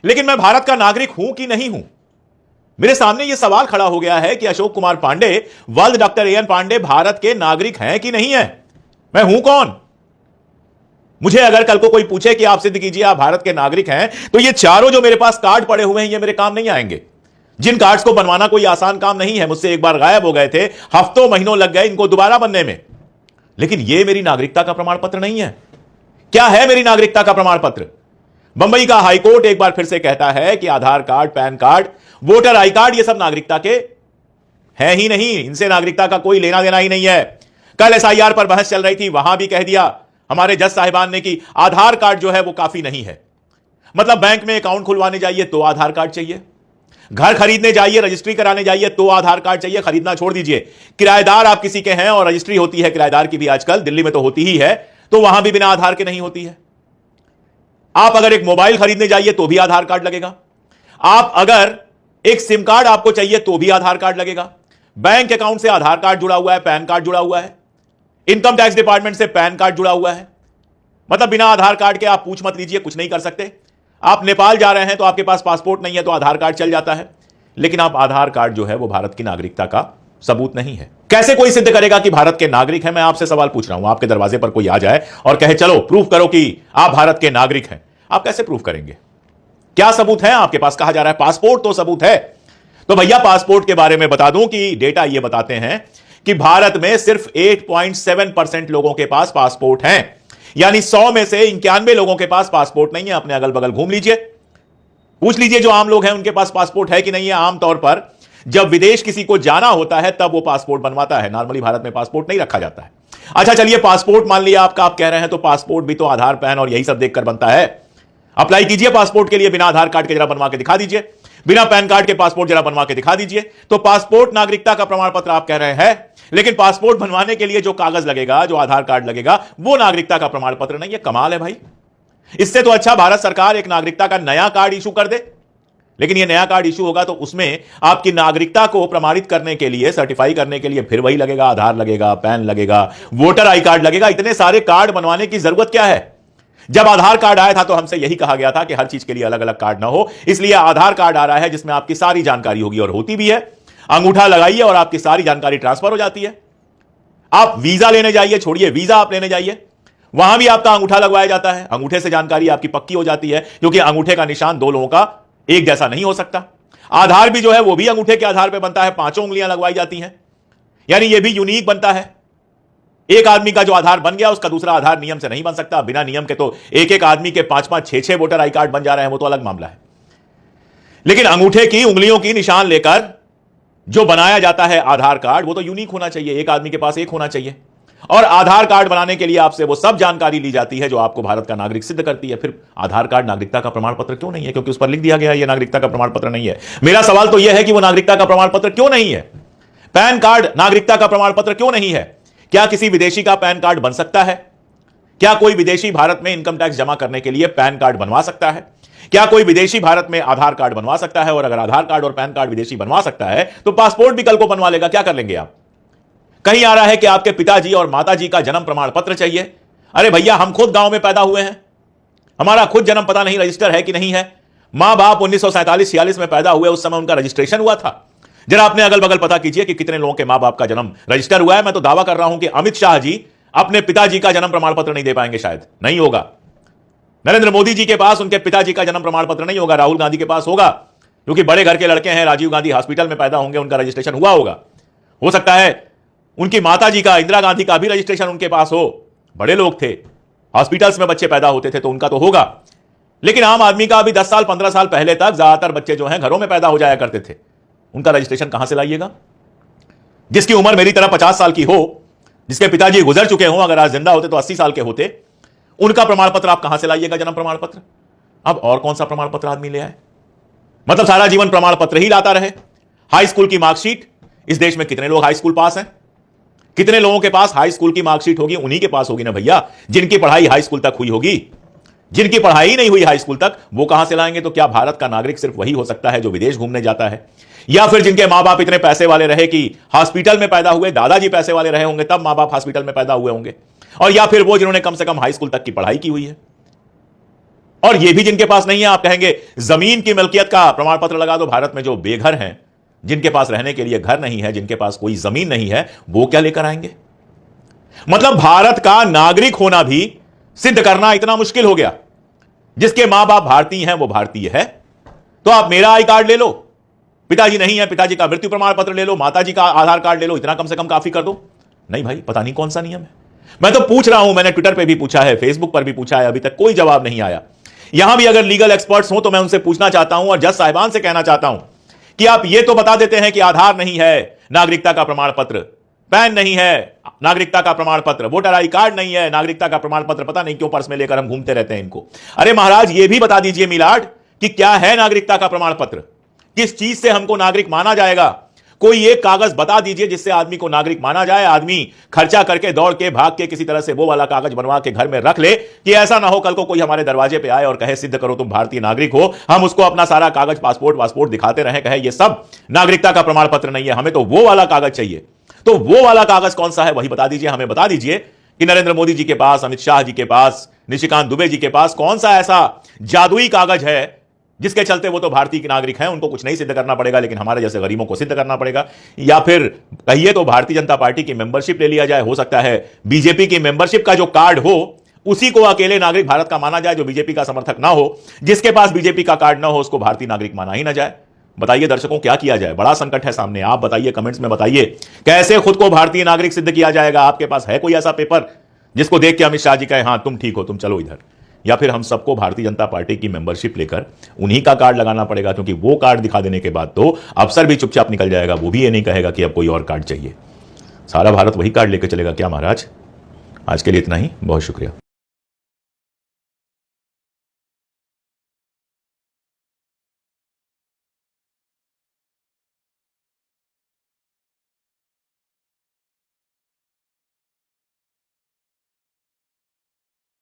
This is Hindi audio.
लेकिन मैं भारत का नागरिक हूं कि नहीं हूं? मेरे सामने यह सवाल खड़ा हो गया है कि Ashok Kumar Pande world doctor A N Pande Bharat के नागरिक हैं कि नहीं है? मैं हूं कौन? मुझे अगर कल को कोई पूछे कि आप सिद्ध कीजिए आप भारत के नागरिक हैं, तो ये चारों जो मेरे पास कार्ड पड़े हुए हैं ये मेरे काम नहीं आएंगे। जिन कार्ड्स को बनवाना कोई आसान काम नहीं है, मुझसे एक बार गायब हो गए थे, हफ्तों महीनों लग गए इनको दोबारा बनने में। लेकिन यह मेरी नागरिकता का प्रमाण पत्र नहीं है। क्या है मेरी नागरिकता का प्रमाण पत्र? बंबई का हाईकोर्ट एक बार फिर से कहता है कि Aadhaar card, PAN card, voter I card ये सब नागरिकता के हैं ही नहीं, इनसे नागरिकता का कोई लेना देना ही नहीं है। कल एसआईआर पर बहस चल रही थी, वहां भी कह दिया हमारे जज साहिबान ने कि आधार कार्ड जो है वो काफी नहीं है। मतलब बैंक में अकाउंट खुलवाने जाइए तो आधार कार्ड चाहिए, घर खरीदने जाइए, रजिस्ट्री कराने जाइए तो आधार कार्ड चाहिए। खरीदना छोड़ दीजिए, किराएदार आप किसी के हैं और रजिस्ट्री होती है किराएदार की भी, आजकल दिल्ली में तो होती ही है, तो वहां भी बिना आधार के नहीं होती है। आप अगर एक मोबाइल खरीदने जाइए तो भी आधार कार्ड लगेगा। आप अगर एक सिम कार्ड आपको चाहिए तो भी आधार कार्ड लगेगा। बैंक अकाउंट से आधार कार्ड जुड़ा हुआ है, पैन कार्ड जुड़ा हुआ है, इनकम टैक्स डिपार्टमेंट से पैन कार्ड जुड़ा हुआ है। मतलब बिना आधार कार्ड के आप पूछ मत लीजिए, कुछ नहीं कर सकते। आप नेपाल जा रहे हैं तो आपके पास पासपोर्ट नहीं है तो आधार कार्ड चल जाता है, लेकिन आप आधार कार्ड जो है वो भारत की नागरिकता का सबूत नहीं है। कैसे कोई सिद्ध करेगा कि भारत के नागरिक हैं? मैं आपसे सवाल पूछ रहा हूं। आपके दरवाजे पर कोई आ जाए और कहे चलो प्रूफ करो कि आप भारत के नागरिक हैं, आप कैसे प्रूफ करेंगे? क्या सबूत है आपके पास? कहा जा रहा है पासपोर्ट तो सबूत है। तो भैया पासपोर्ट के बारे में बता दूं कि डेटा ये बताते हैं कि भारत में सिर्फ 8.7% लोगों के पास पासपोर्ट हैं। यानी 100 में से 91 लोगों के पास पासपोर्ट नहीं है। अपने अगल बगल घूम लीजिए, पूछ लीजिए जो आम लोग हैं उनके पास पासपोर्ट है कि नहीं है। आमतौर पर जब विदेश किसी को जाना होता है तब वो पासपोर्ट बनवाता है, नॉर्मली भारत में पासपोर्ट नहीं रखा जाता है। अच्छा चलिए, पासपोर्ट मान लिया आपका, आप कह रहे हैं तो पासपोर्ट भी तो आधार, पैन और यही सब देखकर बनता है। अप्लाई कीजिए पासपोर्ट के लिए, बिना आधार कार्ड के जरा बनवा के दिखा दीजिए, बिना पैन कार्ड के पासपोर्ट जरा बनवा के दिखा दीजिए। तो पासपोर्ट नागरिकता का प्रमाण पत्र आप कह रहे हैं, लेकिन पासपोर्ट बनवाने के लिए जो कागज लगेगा, जो आधार कार्ड लगेगा, वो नागरिकता का प्रमाण पत्र नहीं है। कमाल है भाई। इससे तो अच्छा भारत सरकार एक नागरिकता का नया कार्ड इशू कर दे। लेकिन ये नया कार्ड इशू होगा तो उसमें आपकी नागरिकता को प्रमाणित करने के लिए, सर्टिफाई करने के लिए फिर वही लगेगा, आधार लगेगा, पैन लगेगा, वोटर आई कार्ड लगेगा। इतने सारे कार्ड बनवाने की जरूरत क्या है? जब आधार कार्ड आया था तो हमसे यही कहा गया था कि हर चीज के लिए अलग अलग कार्ड ना हो, इसलिए आधार कार्ड आ रहा है जिसमें आपकी सारी जानकारी होगी, और होती भी है। अंगूठा लगाइए और आपकी सारी जानकारी ट्रांसफर हो जाती है। आप वीजा लेने जाइए, छोड़िए वीजा, आप लेने जाइए, वहां भी आपका अंगूठा लगवाया जाता है। अंगूठे से जानकारी आपकी पक्की हो जाती है, क्योंकि अंगूठे का निशान दो लोगों का एक जैसा नहीं हो सकता। आधार भी जो है वो भी अंगूठे के आधार पर बनता है, 5 उंगलियां लगवाई जाती हैं, यानी ये भी यूनिक बनता है। एक आदमी का जो आधार बन गया उसका दूसरा आधार नियम से नहीं बन सकता। बिना नियम के तो एक एक आदमी के 5-5, 6-6 वोटर आई कार्ड बन जा रहे हैं, वो तो अलग मामला है। लेकिन अंगूठे की उंगलियों की निशान लेकर जो बनाया जाता है आधार कार्ड, वो तो यूनिक होना चाहिए, एक आदमी के पास एक होना चाहिए। और आधार कार्ड बनाने के लिए आपसे वो सब जानकारी ली जाती है जो आपको भारत का नागरिक सिद्ध करती है। फिर आधार कार्ड नागरिकता का प्रमाण पत्र क्यों नहीं है? क्योंकि उस पर लिख दिया गया है यह नागरिकता का प्रमाण पत्र नहीं है। मेरा सवाल तो यह है कि वो नागरिकता का प्रमाण पत्र क्यों नहीं है? पैन कार्ड नागरिकता का प्रमाण पत्र क्यों नहीं है? क्या किसी विदेशी का पैन कार्ड बन सकता है? क्या कोई विदेशी भारत में इनकम टैक्स जमा करने के लिए पैन कार्ड बनवा सकता है? क्या कोई विदेशी भारत में आधार कार्ड बनवा सकता है? और अगर आधार कार्ड और पैन कार्ड विदेशी बनवा सकता है तो पासपोर्ट भी कल को बनवा लेगा। क्या कर लेंगे आप? कहीं आ रहा है कि आपके पिताजी और माताजी का जन्म प्रमाण पत्र चाहिए। अरे भैया, हम खुद गांव में पैदा हुए हैं, हमारा खुद जन्म पता नहीं रजिस्टर है कि नहीं है। मां बाप 1947-46 में पैदा हुए, उस समय उनका रजिस्ट्रेशन हुआ था। जरा अपने अगल बगल पता कीजिए कि कितने लोगों के मां बाप का जन्म रजिस्टर हुआ है। मैं तो दावा कर रहा हूं कि अमित शाह जी अपने पिताजी का जन्म प्रमाण पत्र नहीं दे पाएंगे, शायद नहीं होगा। नरेंद्र मोदी जी के पास उनके पिताजी का जन्म प्रमाण पत्र नहीं होगा। राहुल गांधी के पास होगा, क्योंकि बड़े घर के लड़के हैं, राजीव गांधी हॉस्पिटल में पैदा होंगे, उनका रजिस्ट्रेशन हुआ होगा। हो सकता है उनकी माता जी का, इंदिरा गांधी का भी रजिस्ट्रेशन उनके पास हो, बड़े लोग थे, हॉस्पिटल्स में बच्चे पैदा होते थे, तो उनका तो होगा। लेकिन आम आदमी का अभी 10 साल 15 साल पहले तक ज्यादातर बच्चे जो हैं घरों में पैदा हो जाया करते थे, उनका रजिस्ट्रेशन कहां से लाइएगा? जिसकी उम्र मेरी तरह 50 साल की हो, जिसके पिताजी गुजर चुके हों, अगर आज जिंदा होते तो 80 साल के होते, उनका प्रमाण पत्र आप कहां से लाइएगा? जन्म प्रमाण पत्र। अब और कौन सा प्रमाण पत्र आदमी ले आए? मतलब सारा जीवन प्रमाण पत्र ही लाता रहे। हाई स्कूल की मार्कशीट, इस देश में कितने लोग हाई स्कूल पास हैं? कितने लोगों के पास हाई स्कूल की मार्कशीट होगी? उन्हीं के पास होगी ना भैया जिनकी पढ़ाई हाई स्कूल तक हुई होगी। जिनकी पढ़ाई नहीं हुई हाई स्कूल तक, वो कहां से लाएंगे? तो क्या भारत का नागरिक सिर्फ वही हो सकता है जो विदेश घूमने जाता है? या फिर जिनके मां बाप इतने पैसे वाले रहे कि हॉस्पिटल में पैदा हुए, दादाजी पैसे वाले रहे होंगे तब मां बाप हॉस्पिटल में पैदा हुए होंगे, और या फिर वो जिन्होंने कम से कम हाई स्कूल तक की पढ़ाई की हुई है। और यह भी जिनके पास नहीं है, आप कहेंगे जमीन की मिल्कियत का प्रमाण पत्र लगा दो। भारत में जो बेघर हैं, जिनके पास रहने के लिए घर नहीं है, जिनके पास कोई जमीन नहीं है, वो क्या लेकर आएंगे? मतलब भारत का नागरिक होना भी सिद्ध करना इतना मुश्किल हो गया। जिसके मां बाप भारतीय हैं वो भारतीय है, तो आप मेरा आई कार्ड ले लो, पिताजी नहीं है, पिताजी का मृत्यु प्रमाण पत्र ले लो, माताजी का आधार कार्ड ले लो, इतना कम से कम काफी कर दो। नहीं भाई, पता नहीं कौन सा नियम है। मैं तो पूछ रहा हूं, मैंने ट्विटर पे भी पूछा है, फेसबुक पर भी पूछा है, अभी तक कोई जवाब नहीं आया। यहां भी अगर लीगल एक्सपर्ट्स हो तो मैं उनसे पूछना चाहता हूं और जज साहिबान से कहना चाहता हूं कि आप ये तो बता देते हैं कि आधार नहीं है, नागरिकता का प्रमाण पत्र, पैन नहीं है, नागरिकता का प्रमाण पत्र, वोटर आई कार्ड नहीं है, नागरिकता का प्रमाण पत्र पता नहीं क्यों पर्स में लेकर हम घूमते रहते हैं इनको। अरे महाराज, ये भी बता दीजिए मिलाड कि क्या है नागरिकता का प्रमाण पत्र, किस चीज से हमको नागरिक माना जाएगा। कोई एक कागज बता दीजिए जिससे आदमी को नागरिक माना जाए। आदमी खर्चा करके, दौड़ के, भाग के किसी तरह से वो वाला कागज बनवा के घर में रख ले कि ऐसा ना हो कल को कोई हमारे दरवाजे पे आए और कहे सिद्ध करो तुम भारतीय नागरिक हो, हम उसको अपना सारा कागज, पासपोर्ट दिखाते रहे, कहे ये सब नागरिकता का प्रमाण पत्र नहीं है, हमें तो वो वाला कागज चाहिए। तो वो वाला कागज कौन सा है वही बता दीजिए, हमें बता दीजिए कि नरेंद्र मोदी जी के पास, अमित शाह जी के पास, निशिकांत दुबे जी के पास कौन सा ऐसा जादुई कागज है जिसके चलते वो तो भारतीय के नागरिक हैं, उनको कुछ नहीं सिद्ध करना पड़ेगा, लेकिन हमारे जैसे गरीबों को सिद्ध करना पड़ेगा। या फिर कहिए तो भारतीय जनता पार्टी की मेंबरशिप ले लिया जाए, हो सकता है बीजेपी की मेंबरशिप का जो कार्ड हो उसी को अकेले नागरिक भारत का माना जाए, जो बीजेपी का समर्थक ना हो, जिसके पास बीजेपी का कार्ड ना हो उसको भारतीय नागरिक माना ही ना जाए। बताइए दर्शकों, क्या किया जाए? बड़ा संकट है सामने। आप बताइए, कमेंट्स में बताइए, कैसे खुद को भारतीय नागरिक सिद्ध किया जाएगा? आपके पास है कोई ऐसा पेपर जिसको देख के अमित शाह जी कहे हां तुम ठीक हो, तुम चलो इधर? या फिर हम सबको भारतीय जनता पार्टी की मेंबरशिप लेकर उन्हीं का कार्ड लगाना पड़ेगा, क्योंकि वो कार्ड दिखा देने के बाद तो अफसर भी चुपचाप निकल जाएगा, वो भी ये नहीं कहेगा कि अब कोई और कार्ड चाहिए। सारा भारत वही कार्ड लेकर चलेगा क्या महाराज? आज के लिए इतना ही, बहुत शुक्रिया।